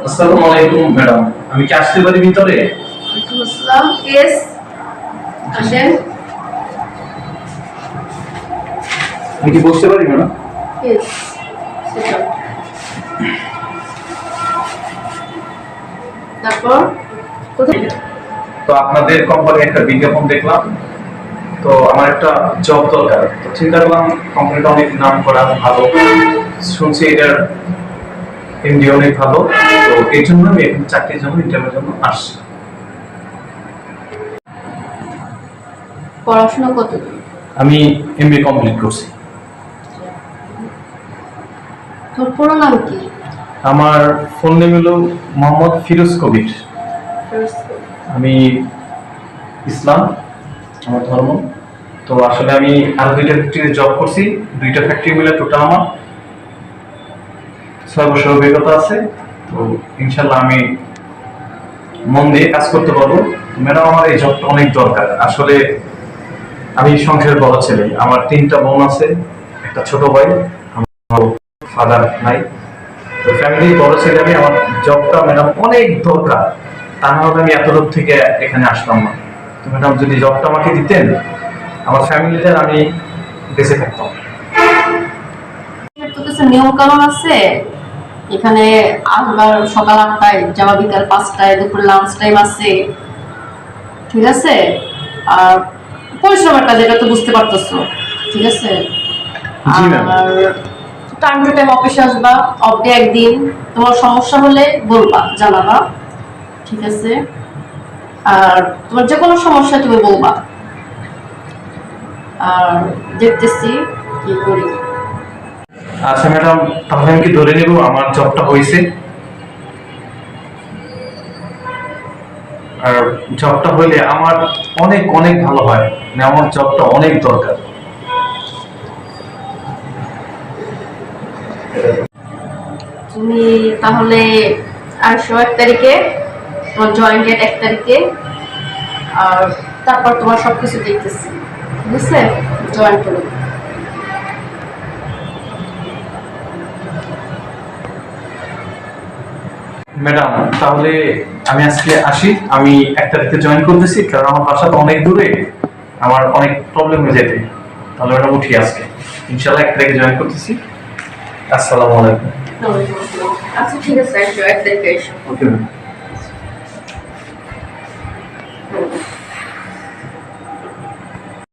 আসসালামু আলাইকুম ম্যাডাম, আমি কি আসতে পারি ভিতরে? ওয়ালাইকুম আসসালাম। ইয়েস, আসেন। আমি কি বসতে পারি ম্যাডাম? ইয়েস, সেটা। তারপর কোথায়? তো আপনাদের কোম্পানি একটা বিজ্ঞাপন দেখলাম, তো আমার একটা জব দরকার। তো চিন্তা করলাম কোম্পানিটা অনেক নাম করা, ভালো, শুনছি এটার এমডি অনেক ভালো। তো এই জন্য আমি এখন চাকরির জন্য ইন্টারভিউর জন্য আসছি। পড়াশোনা কতদূর? আমি এমবিএ কমপ্লিট করছি। তোর পুরো নাম কি? আমার ফুল নেম হলো মোহাম্মদ ফিরোজ কবির। আমি ইসলাম, আমার ধর্ম। তো আসলে আমি আরো দুইটা ফ্যাক্টরিতে জব করছি, দুইটা ফ্যাক্টরি মিলে টোটাল আমার 6 বছর অভিজ্ঞতা আছে। তো ইনশাল্লাহ আমি মন দিয়ে কাজ করতে পারবো। ম্যাডাম, আমার এই জবটা অনেক দরকার। আসলে আমি সংসারের বড় ছেলে, আমার 3টা বোন আছে, একটা ছোট ভাই, আমার ফাদার নাই। তো ফ্যামিলির বড় ছেলে আমি, আমার জবটা ম্যাডাম অনেক দরকার। তা না হলে আমি এত দূর থেকে এখানে আসলাম না। তো ম্যাডাম, যদি জবটা আমাকে দিতেন, আমার ফ্যামিলিতে আমি বেঁচে থাকতাম। তো কিছু নিয়ম কানুন আছে এখানে। আসবার সকাল 8টায়, যাওয়া বিকাল 5টায়, দুপুর লাঞ্চ টাইম আছে, ঠিক আছে? আর পরিশ্রমের কাজ, এটা তো বুঝতে পারতেছো, ঠিক আছে? জি ম্যাম। আর টাইম টু টাইম অফিসে আসবা, অফ ডে একদিন। তোমার সমস্যা হলে বলবা, জানাবা, ঠিক আছে? আর তোমার যে কোনো সমস্যা তুমি বলবা। আর দেখতেছি কি করি। আচ্ছা ম্যাডাম, তাহলে আমি কি ধরে নেব আমার জবটা হয়েছে? আর জবটা হইলে আমার অনেক অনেক ভালো হয়, মানে আমার জবটা অনেক দরকার। তুমি তাহলে আসো 1 তারিখে, তোমার জয়েন ডেট 1 তারিখে। আর তারপর তোমার সবকিছু দেখতেছি, ঠিক আছে? জয়েন করো। ম্যাডাম, তাহলে আমি আজকে আসি। আমি 1 তারিখে জয়েন করতেছি, কারণ আমার বাসা তো অনেক দূরে, আমার অনেক প্রবলেম হয়ে যেতে। তাহলে ম্যাডাম উঠি আজকে, ইনশাল্লাহ 1 তারিখে জয়েন করতেছি। আসসালামু আলাইকুম। আচ্ছা, ঠিক আছে, আসো 1 তারিখে এসো। Okay ma'am.